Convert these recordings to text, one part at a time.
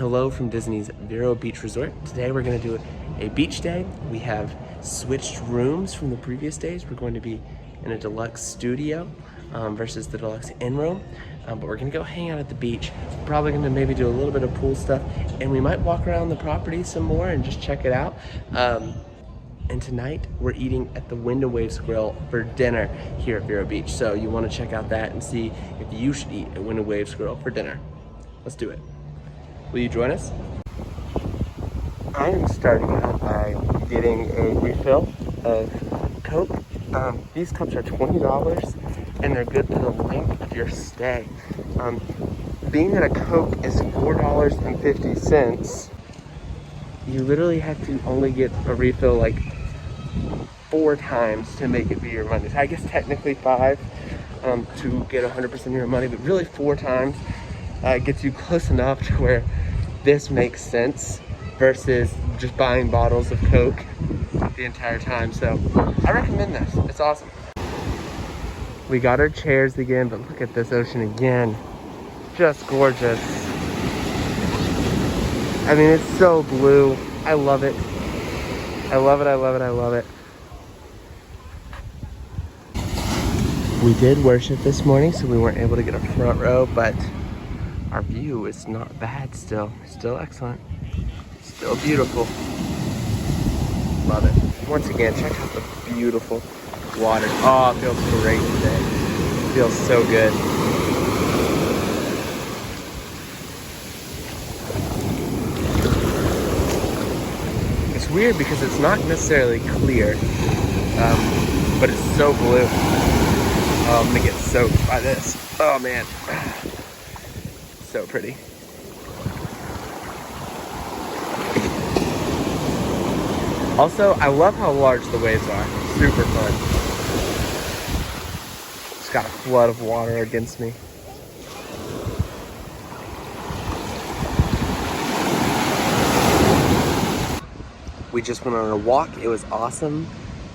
Hello from Disney's Vero Beach Resort. Today we're going to do a beach day. We have switched rooms from the previous days. We're going to be in a deluxe studio versus the deluxe in-room. But we're going to go hang out at the beach. We're probably going to maybe do a little bit of pool stuff, and we might walk around the property some more and just check it out. And tonight we're eating at the Wind and Waves Grill for dinner here at Vero Beach. So you want to check out that and see if you should eat at Wind and Waves Grill for dinner. Let's do it. Will you join us? I am starting out by getting a refill of Coke. These cups are $20 and they're good for the length of your stay. Being that a Coke is $4.50, you literally have to only get a refill like 4 times to make it be your money. So I guess technically 5 to get 100% of your money, but really 4 times gets you close enough to where this makes sense versus just buying bottles of Coke the entire time. So I recommend this. It's awesome. We got our chairs again, but look at this ocean again. Just gorgeous. I mean, it's so blue. I love it. I love it, I love it, I love it. We did worship this morning, so we weren't able to get a front row, but our view is not bad still. Still excellent. Still beautiful. Love it. Once again, check out the beautiful water. Oh, it feels great today. It feels so good. It's weird because it's not necessarily clear, but it's so blue. Oh, I'm gonna get soaked by this. Oh man. So pretty. Also, I love how large the waves are. Super fun. Just got a flood of water against me. We just went on a walk. It was awesome.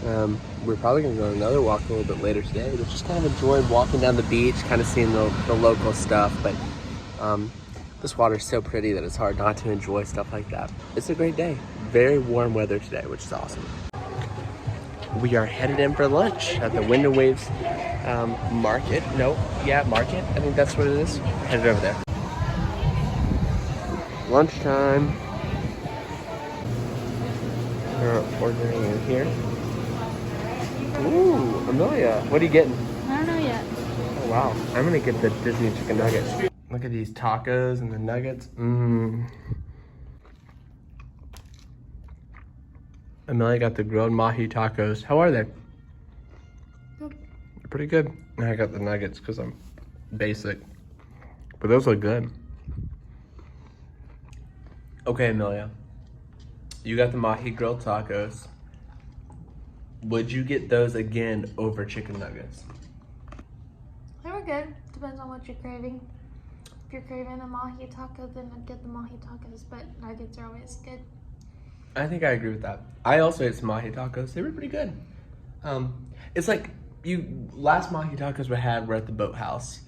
We're probably gonna go on another walk a little bit later today, but just kind of enjoyed walking down the beach, kind of seeing the local stuff. But this water is so pretty that it's hard not to enjoy stuff like that. It's a great day. Very warm weather today, which is awesome. We are headed in for lunch at the Wind and Waves market. Market. I think that's what it is. Headed over there. Lunchtime. We're ordering in here. Ooh, Amelia, what are you getting? I don't know yet. Oh wow, I'm gonna get the Disney chicken nuggets. Look at these tacos and the nuggets. Amelia got the grilled mahi tacos. How are they? Good. They're pretty good. And I got the nuggets because I'm basic. But those look good. Okay, Amelia. You got the mahi grilled tacos. Would you get those again over chicken nuggets? They were good. Depends on what you're craving. If you're craving a mahi taco, then I'd get the mahi tacos, but nuggets are always good. I think I agree with that. I also ate some mahi tacos. They were pretty good. It's like last mahi tacos we had were at the boathouse,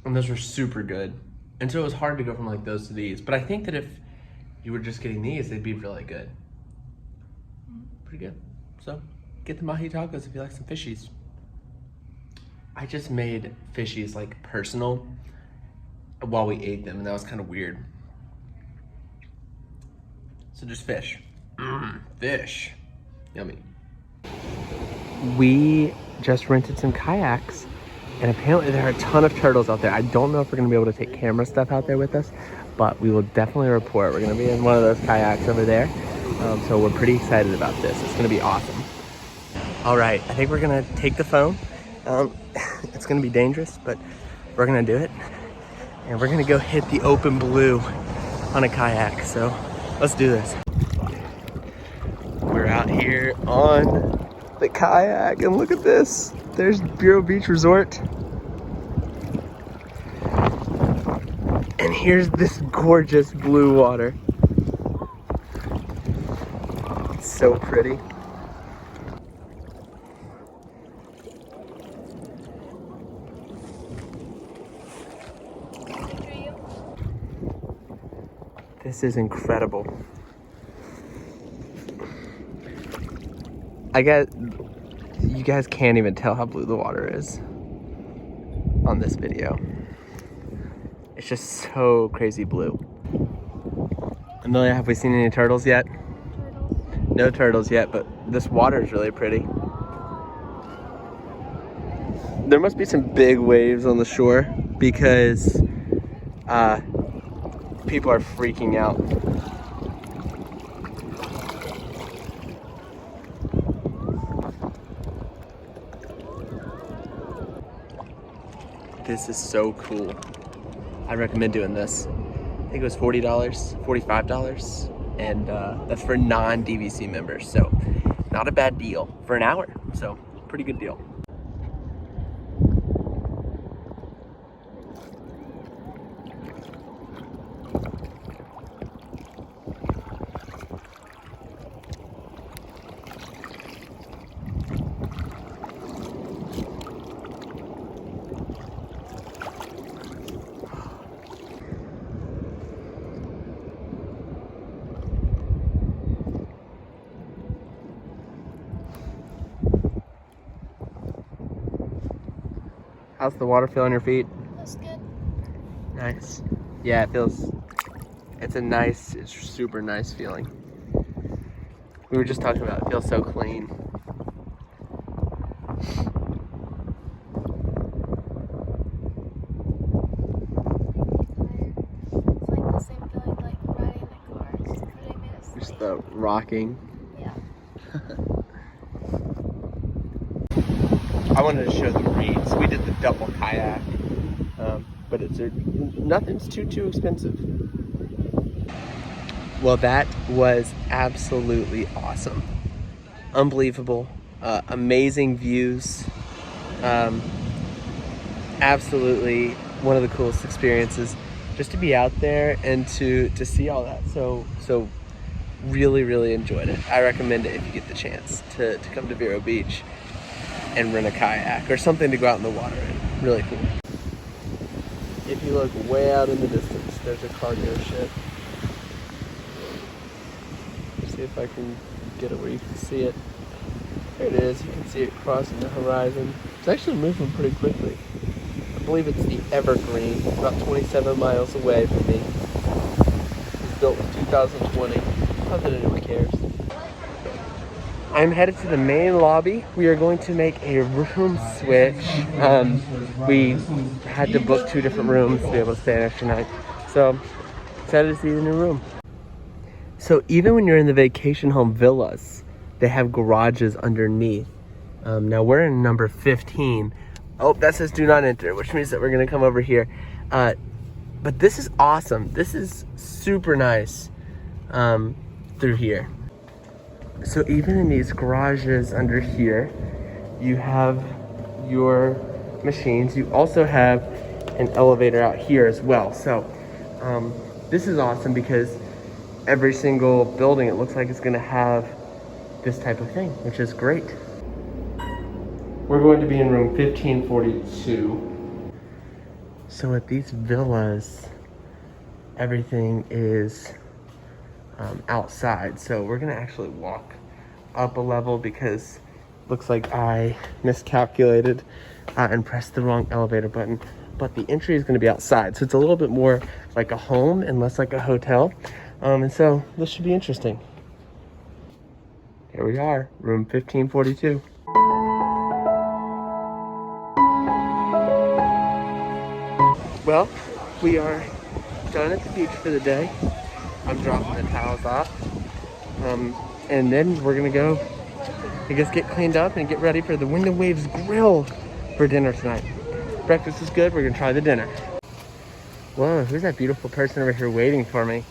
and those were super good. And so it was hard to go from like those to these. But I think that if you were just getting these, they'd be really good. Pretty good. So get the mahi tacos if you like some fishies. I just made fishies like personal while we ate them, and that was kind of weird. So just fish. Fish. Yummy. We just rented some kayaks, and apparently there are a ton of turtles out there. I don't know if we're gonna be able to take camera stuff out there with us, but we will definitely report. We're gonna be in one of those kayaks over there. So we're pretty excited about this. It's gonna be awesome. All right, I think we're gonna take the phone. It's gonna be dangerous, but we're gonna do it. And we're gonna go hit the open blue on a kayak. So let's do this. We're out here on the kayak, and look at this. There's Vero Beach Resort. And here's this gorgeous blue water. It's so pretty. This is incredible. You guys can't even tell how blue the water is on this video. It's just so crazy blue. Amelia, have we seen any turtles yet? No turtles yet, but this water is really pretty. There must be some big waves on the shore because people are freaking out. This is so cool. I recommend doing this. I think it was $40, $45, and that's for non-DVC members. So not a bad deal for an hour. So pretty good deal. How's the water feel on your feet? That's good. Nice. Yeah, it's super nice feeling. We were just talking about it feels so clean. It's like the same feeling like riding in a car. Just putting me to sleep. Just the rocking. Yeah. I wanted to show the reeds. We did the double kayak, but nothing's too expensive. Well, that was absolutely awesome, unbelievable, amazing views. Absolutely one of the coolest experiences, just to be out there and to see all that. So really enjoyed it. I recommend it if you get the chance to come to Vero Beach and rent a kayak or something to go out in the water in. Really cool. If you look way out in the distance, there's a cargo ship. See if I can get it where you can see it. There it is. You can see it crossing the horizon. It's actually moving pretty quickly. I believe it's the Evergreen, about 27 miles away from me. It was built in 2020. Not that anyone cares. I'm headed to the main lobby. We are going to make a room switch. We had to book 2 different rooms to be able to stay an extra night. So, excited to see the new room. So even when you're in the vacation home villas, they have garages underneath. Now we're in number 15. Oh, that says do not enter, which means that we're gonna come over here. But this is awesome. This is super nice through here. So even in these garages under here, you have your machines. You also have an elevator out here as well. So this is awesome because every single building, it looks like it's gonna have this type of thing, which is great. We're going to be in room 1542. So at these villas, everything is outside. So we're gonna actually walk up a level because it looks like I miscalculated and pressed the wrong elevator button. But the entry is gonna be outside. So it's a little bit more like a home and less like a hotel. And so this should be interesting. Here we are, room 1542. Well, we are done at the beach for the day. I'm dropping the towels off. And then we're gonna go, I guess, get cleaned up and get ready for the Wind and Waves Grill for dinner tonight. Breakfast is good, we're gonna try the dinner. Whoa, who's that beautiful person over here waiting for me?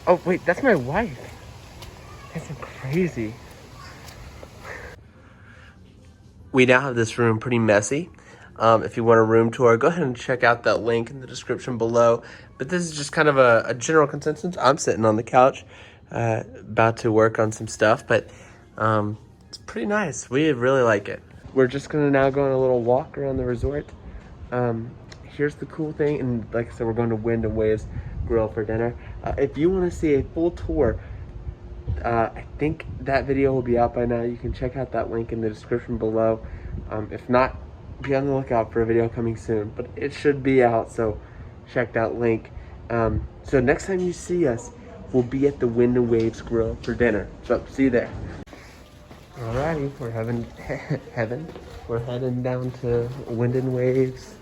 Oh, wait, that's my wife. That's crazy. We now have this room pretty messy. If you want a room tour, go ahead and check out that link in the description below. But this is just kind of a general consensus. I'm sitting on the couch, about to work on some stuff, but it's pretty nice. We really like it. We're just gonna now go on a little walk around the resort. Here's the cool thing, and like I said, we're going to Wind and Waves Grill for dinner. If you want to see a full tour, I think that video will be out by now. You can check out that link in the description below. If not, be on the lookout for a video coming soon, but it should be out, so check that link. So next time you see us, we'll be at the Wind and Waves Grill for dinner. So see you there. Alrighty, we're We're heading down to Wind and Waves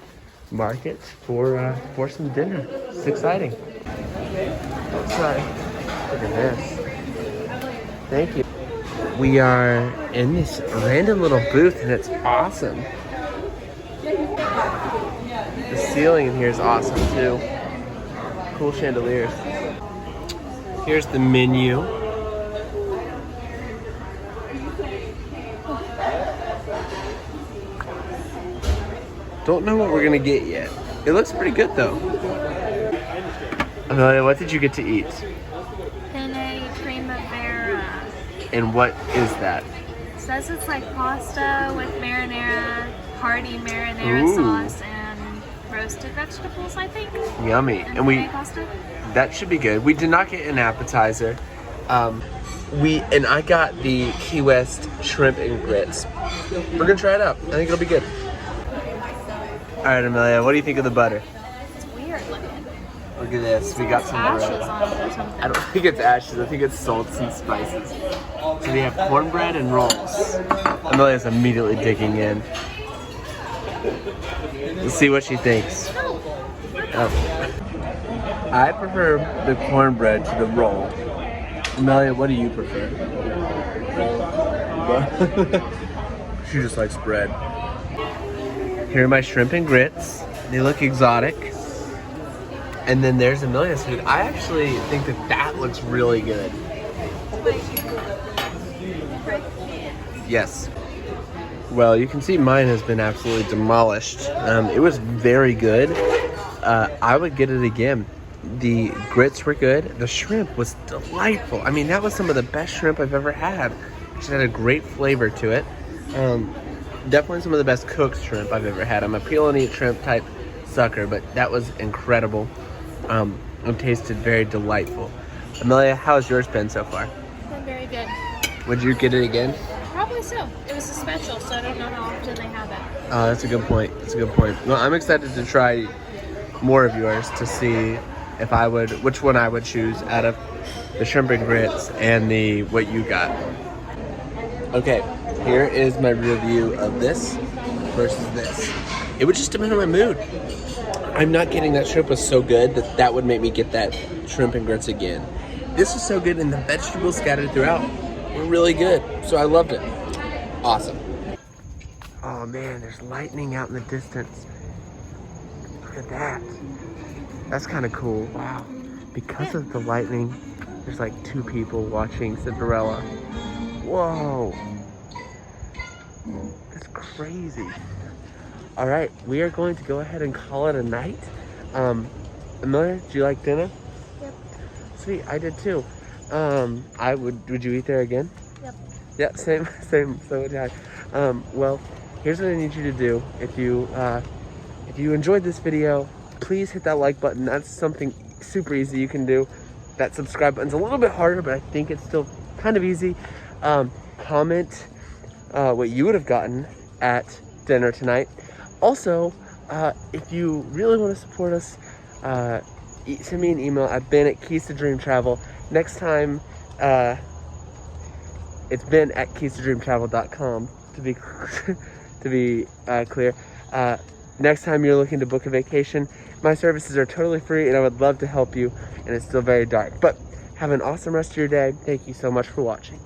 Market for some dinner. It's exciting. Oh, sorry. Look at this. Thank you. We are in this random little booth and it's awesome. The ceiling in here is awesome too. Cool chandeliers. Here's the menu. Don't know what we're gonna get yet. It looks pretty good though. Amelia, what did you get to eat? Penne primavera. And what is that? It says it's like pasta with marinara, hearty marinara Ooh. sauce, and roasted vegetables, I think. Yummy. And we pasta. that should be good. We did not get an appetizer. I got the Key West shrimp and grits. We're gonna try it out. I think it'll be good. All right, Amelia, what do you think of the butter? It's weird looking. Look at this. We got some ashes on it or something. I don't think it's ashes. I think it's salts and spices. So we have cornbread and rolls. Amelia's immediately digging in. Let's see what she thinks. I prefer the cornbread to the roll. Amelia, what do you prefer? She just likes bread. Here are my shrimp and grits. They look exotic. And then there's Amelia's food. I actually think that looks really good. Yes. Well, you can see mine has been absolutely demolished. It was very good. I would get it again. The grits were good. The shrimp was delightful. I mean, that was some of the best shrimp I've ever had. It just had a great flavor to it. Definitely some of the best cooked shrimp I've ever had. I'm a peel and eat shrimp type sucker, but that was incredible. It tasted very delightful. Amelia, how's yours been so far? It's been very good. Would you get it again? Probably so. It was a special, so I don't know how often they have it. Oh, that's a good point. That's a good point. Well, I'm excited to try more of yours to see if which one I would choose out of the shrimp and grits and the what you got. Okay, here is my review of this versus this. It would just depend on my mood. I'm not getting that shrimp was so good that would make me get that shrimp and grits again. This was so good and the vegetables scattered throughout were really good. So I loved it. Awesome. Oh man, there's lightning out in the distance. Look at that. That's kind of cool. Wow. Because of the lightning, there's like 2 people watching Cinderella. Whoa. That's crazy. All right, we are going to go ahead and call it a night. Amelia, do you like dinner? Yep. Sweet, I did too. Would you eat there again? Yep. Yeah, same, so would I. Well, here's what I need you to do. If you enjoyed this video, please hit that like button. That's something super easy you can do. That subscribe button's a little bit harder, but I think it's still kind of easy. Comment what you would have gotten at dinner tonight. Also, if you really want to support us, send me an email at ben@keys2dreamtravel. Next time, it's ben@keys2dreamtravel.com to be clear. Next time you're looking to book a vacation, my services are totally free and I would love to help you, and it's still very dark. But have an awesome rest of your day. Thank you so much for watching.